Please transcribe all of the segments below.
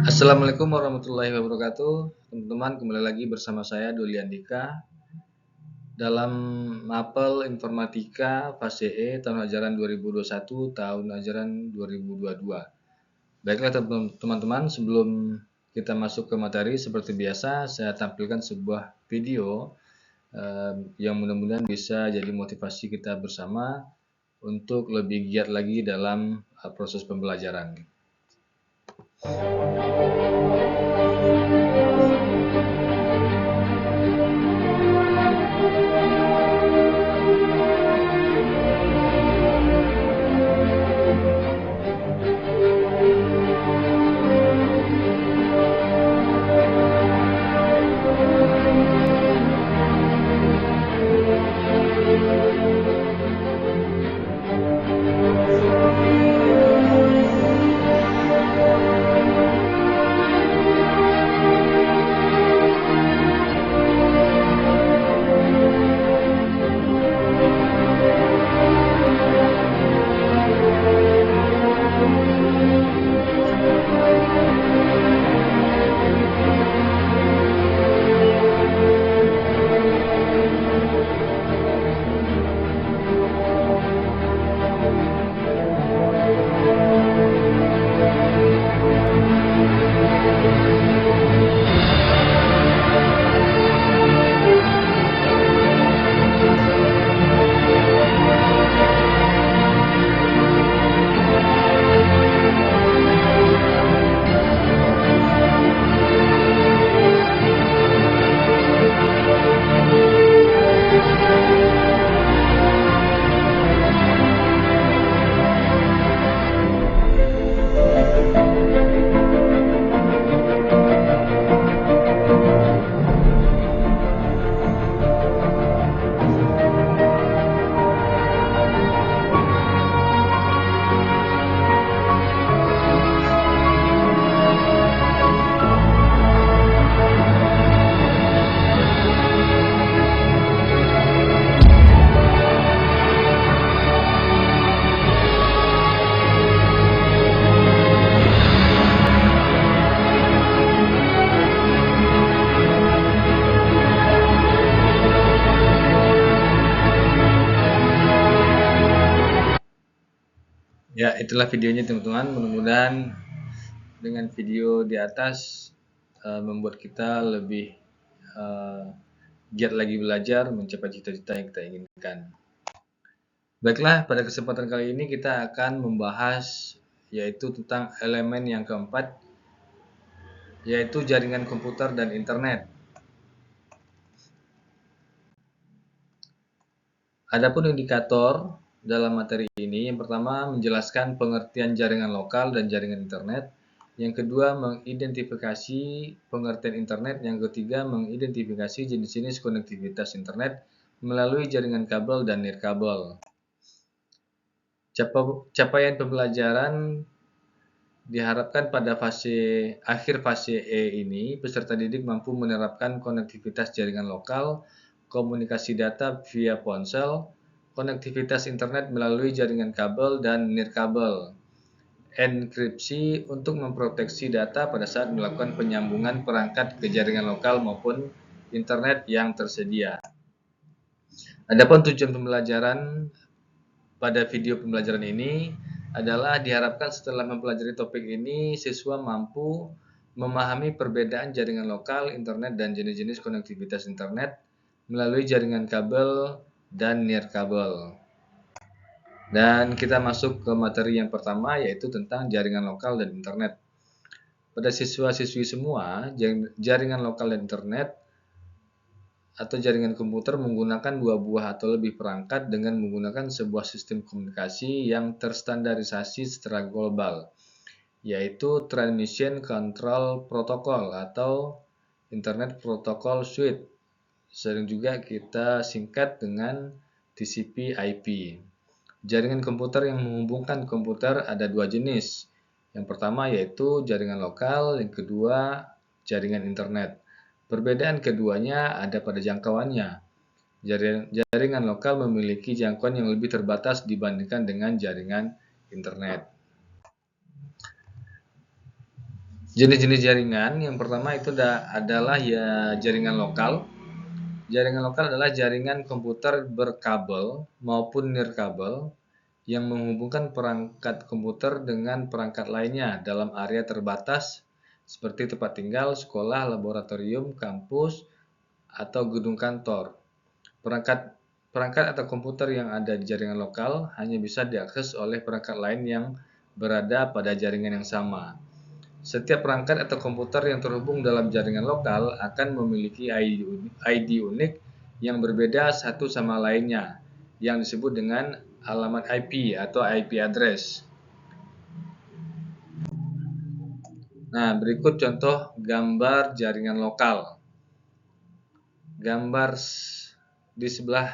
Assalamualaikum warahmatullahi wabarakatuh. Teman-teman, kembali lagi bersama saya Doli Andika dalam mapel informatika fase E tahun ajaran 2021 tahun ajaran 2022. Baiklah teman-teman, sebelum kita masuk ke materi, seperti biasa saya tampilkan sebuah video yang mudah-mudahan bisa jadi motivasi kita bersama untuk lebih giat lagi dalam proses pembelajaran. Ya, itulah videonya teman-teman. Mudah-mudahan dengan video di atas membuat kita lebih giat lagi belajar mencapai cita-cita yang kita inginkan. Baiklah, pada kesempatan kali ini kita akan membahas yaitu tentang elemen yang keempat, yaitu jaringan komputer dan internet. Adapun indikator dalam materi ini, yang pertama menjelaskan pengertian jaringan lokal dan jaringan internet, yang kedua mengidentifikasi pengertian internet, yang ketiga mengidentifikasi jenis-jenis konektivitas internet melalui jaringan kabel dan nirkabel. Capaian pembelajaran diharapkan pada akhir fase E ini, peserta didik mampu menerapkan konektivitas jaringan lokal, komunikasi data via ponsel, konektivitas internet melalui jaringan kabel dan nirkabel, enkripsi untuk memproteksi data pada saat melakukan penyambungan perangkat ke jaringan lokal maupun internet yang tersedia. Adapun tujuan pembelajaran pada video pembelajaran ini adalah diharapkan setelah mempelajari topik ini, siswa mampu memahami perbedaan jaringan lokal, internet, dan jenis-jenis konektivitas internet melalui jaringan kabel dan nirkabel. Dan kita masuk ke materi yang pertama, yaitu tentang jaringan lokal dan internet. Pada siswa-siswi semua, jaringan lokal dan internet atau jaringan komputer menggunakan dua buah atau lebih perangkat dengan menggunakan sebuah sistem komunikasi yang terstandarisasi secara global, yaitu Transmission Control Protocol atau Internet Protocol Suite. Sering juga kita singkat dengan TCP/IP. Jaringan komputer yang menghubungkan komputer ada dua jenis. Yang pertama yaitu jaringan lokal, yang kedua jaringan internet. Perbedaan keduanya ada pada jangkauannya. Jaringan lokal memiliki jangkauan yang lebih terbatas dibandingkan dengan jaringan internet. Jenis-jenis jaringan yang pertama itu adalah ya jaringan lokal. Jaringan lokal adalah jaringan komputer berkabel maupun nirkabel yang menghubungkan perangkat komputer dengan perangkat lainnya dalam area terbatas seperti tempat tinggal, sekolah, laboratorium, kampus, atau gedung kantor. Perangkat perangkat atau komputer yang ada di jaringan lokal hanya bisa diakses oleh perangkat lain yang berada pada jaringan yang sama. Setiap perangkat atau komputer yang terhubung dalam jaringan lokal akan memiliki ID unik yang berbeda satu sama lainnya, yang disebut dengan alamat IP atau IP address. Nah, berikut contoh gambar jaringan lokal. Gambar di sebelah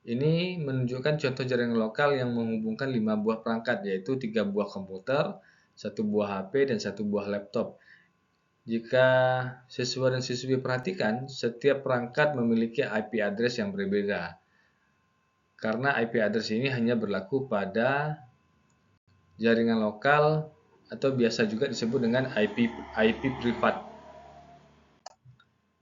ini menunjukkan contoh jaringan lokal yang menghubungkan 5 buah perangkat, yaitu 3 buah komputer, 1 buah HP, dan 1 buah laptop. Jika siswa dan siswi perhatikan, setiap perangkat memiliki IP address yang berbeda. Karena IP address ini hanya berlaku pada jaringan lokal atau biasa juga disebut dengan IP privat.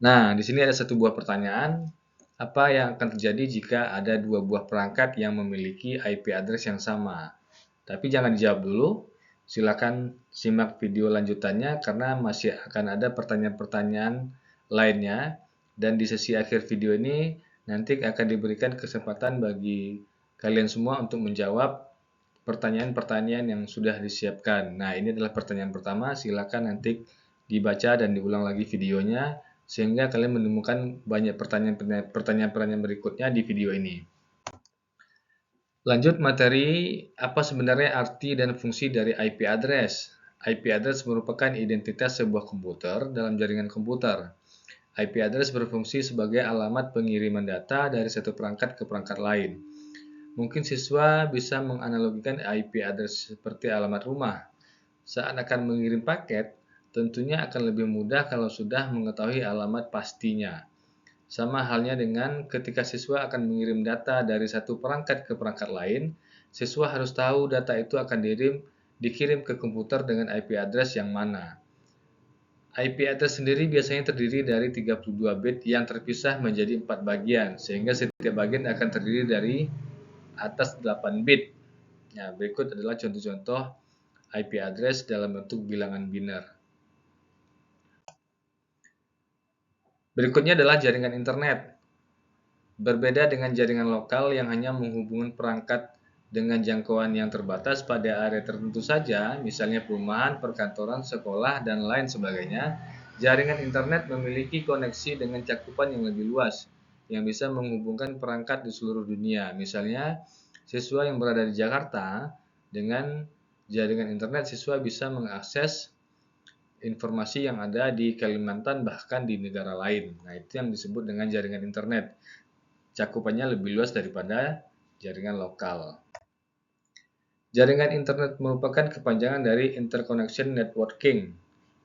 Nah, di sini ada satu buah pertanyaan. Apa yang akan terjadi jika ada dua buah perangkat yang memiliki IP address yang sama? Tapi jangan dijawab dulu. Silakan simak video lanjutannya karena masih akan ada pertanyaan-pertanyaan lainnya. Dan di sesi akhir video ini nanti akan diberikan kesempatan bagi kalian semua untuk menjawab pertanyaan-pertanyaan yang sudah disiapkan. Nah, ini adalah pertanyaan pertama. Silakan nanti dibaca dan diulang lagi videonya sehingga kalian menemukan banyak pertanyaan-pertanyaan berikutnya di video ini. Lanjut materi, apa sebenarnya arti dan fungsi dari IP address? IP address merupakan identitas sebuah komputer dalam jaringan komputer. IP address berfungsi sebagai alamat pengiriman data dari satu perangkat ke perangkat lain. Mungkin siswa bisa menganalogikan IP address seperti alamat rumah. Saat akan mengirim paket, tentunya akan lebih mudah kalau sudah mengetahui alamat pastinya. Sama halnya dengan ketika siswa akan mengirim data dari satu perangkat ke perangkat lain, siswa harus tahu data itu akan dikirim ke komputer dengan IP address yang mana. IP address sendiri biasanya terdiri dari 32 bit yang terpisah menjadi 4 bagian, sehingga setiap bagian akan terdiri dari atas 8 bit. Nah, berikut adalah contoh-contoh IP address dalam bentuk bilangan biner. Berikutnya adalah jaringan internet. Berbeda dengan jaringan lokal yang hanya menghubungkan perangkat dengan jangkauan yang terbatas pada area tertentu saja, misalnya perumahan, perkantoran, sekolah, dan lain sebagainya, jaringan internet memiliki koneksi dengan cakupan yang lebih luas, yang bisa menghubungkan perangkat di seluruh dunia. Misalnya, siswa yang berada di Jakarta, dengan jaringan internet siswa bisa mengakses informasi yang ada di Kalimantan bahkan di negara lain. Nah, itu yang disebut dengan jaringan internet. Cakupannya lebih luas daripada jaringan lokal. Jaringan internet merupakan kepanjangan dari Interconnection Networking,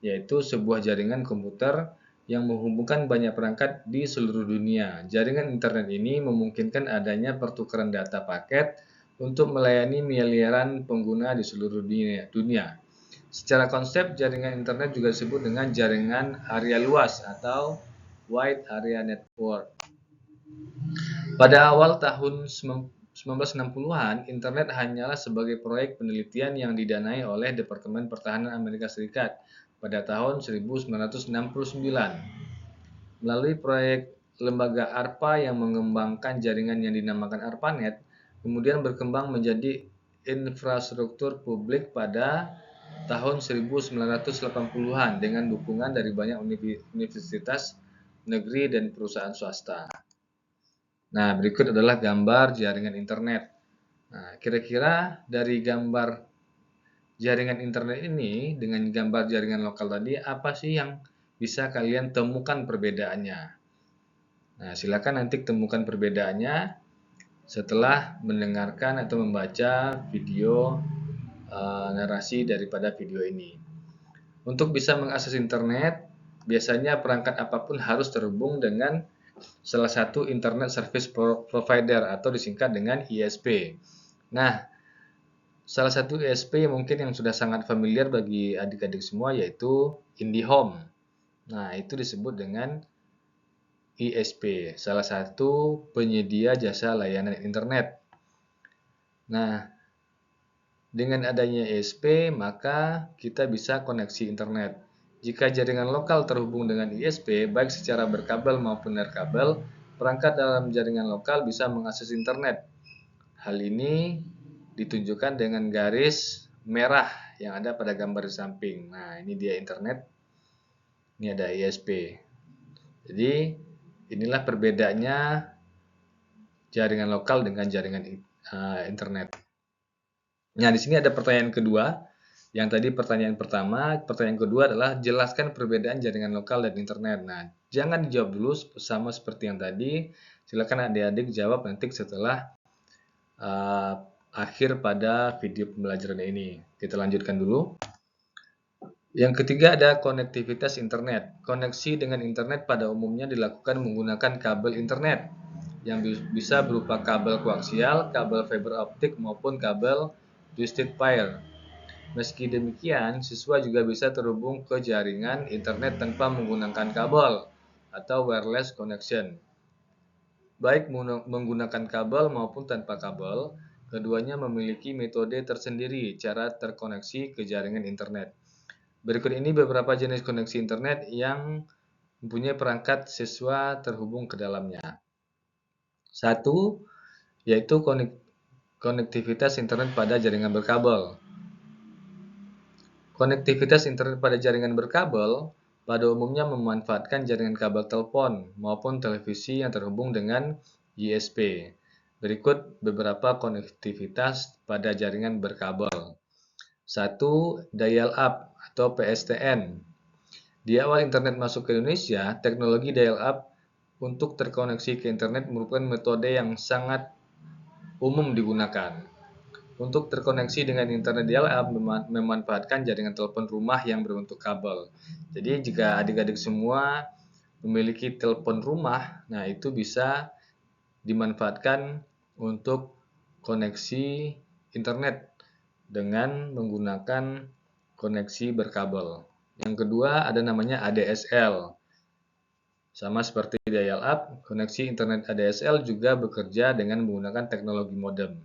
yaitu sebuah jaringan komputer yang menghubungkan banyak perangkat di seluruh dunia. Jaringan internet ini memungkinkan adanya pertukaran data paket untuk melayani miliaran pengguna di seluruh dunia. Secara konsep, jaringan internet juga disebut dengan jaringan area luas atau Wide Area Network. Pada awal tahun 1960-an, internet hanyalah sebagai proyek penelitian yang didanai oleh Departemen Pertahanan Amerika Serikat pada tahun 1969. Melalui proyek lembaga ARPA yang mengembangkan jaringan yang dinamakan ARPANET, kemudian berkembang menjadi infrastruktur publik pada tahun 1980-an dengan dukungan dari banyak universitas negeri dan perusahaan swasta. Nah, berikut adalah gambar jaringan internet. Nah, kira-kira dari gambar jaringan internet ini dengan gambar jaringan lokal tadi, apa sih yang bisa kalian temukan perbedaannya? Nah, silakan nanti temukan perbedaannya setelah mendengarkan atau membaca video narasi daripada video ini. Untuk bisa mengakses internet, biasanya perangkat apapun harus terhubung dengan salah satu Internet Service Provider atau disingkat dengan ISP. Nah, Salah satu ISP mungkin yang sudah sangat familiar bagi adik-adik semua yaitu IndiHome. Nah, itu disebut dengan ISP, salah satu penyedia jasa layanan internet. Nah, dengan adanya ISP, maka kita bisa koneksi internet. Jika jaringan lokal terhubung dengan ISP, baik secara berkabel maupun nirkabel, perangkat dalam jaringan lokal bisa mengakses internet. Hal ini ditunjukkan dengan garis merah yang ada pada gambar di samping. Nah, ini dia internet. Ini ada ISP. Jadi, inilah perbedaannya jaringan lokal dengan jaringan internet. Nah, di sini ada pertanyaan kedua. Yang tadi pertanyaan pertama, pertanyaan kedua adalah jelaskan perbedaan jaringan lokal dan internet. Nah, jangan dijawab dulu sama seperti yang tadi. Silakan adik-adik jawab nanti setelah akhir pada video pembelajaran ini. Kita lanjutkan dulu. Yang ketiga ada konektivitas internet. Koneksi dengan internet pada umumnya dilakukan menggunakan kabel internet yang bisa berupa kabel koaksial, kabel fiber optik maupun kabel twisted pair. Meski demikian, siswa juga bisa terhubung ke jaringan internet tanpa menggunakan kabel atau wireless connection. Baik menggunakan kabel maupun tanpa kabel, keduanya memiliki metode tersendiri cara terkoneksi ke jaringan internet. Berikut ini beberapa jenis koneksi internet yang mempunyai perangkat siswa terhubung ke dalamnya. Satu, yaitu konektivitas internet pada jaringan berkabel. Konektivitas internet pada jaringan berkabel pada umumnya memanfaatkan jaringan kabel telepon maupun televisi yang terhubung dengan ISP. Berikut beberapa konektivitas pada jaringan berkabel. 1. Dial-up atau PSTN. Di awal internet masuk ke Indonesia, teknologi dial-up untuk terkoneksi ke internet merupakan metode yang sangat umum digunakan. Untuk terkoneksi dengan internet dial-up memanfaatkan jaringan telepon rumah yang berbentuk kabel. Jadi jika adik-adik semua memiliki telepon rumah, nah itu bisa dimanfaatkan untuk koneksi internet dengan menggunakan koneksi berkabel. Yang kedua ada namanya ADSL. Sama seperti dial-up, koneksi internet ADSL juga bekerja dengan menggunakan teknologi modem.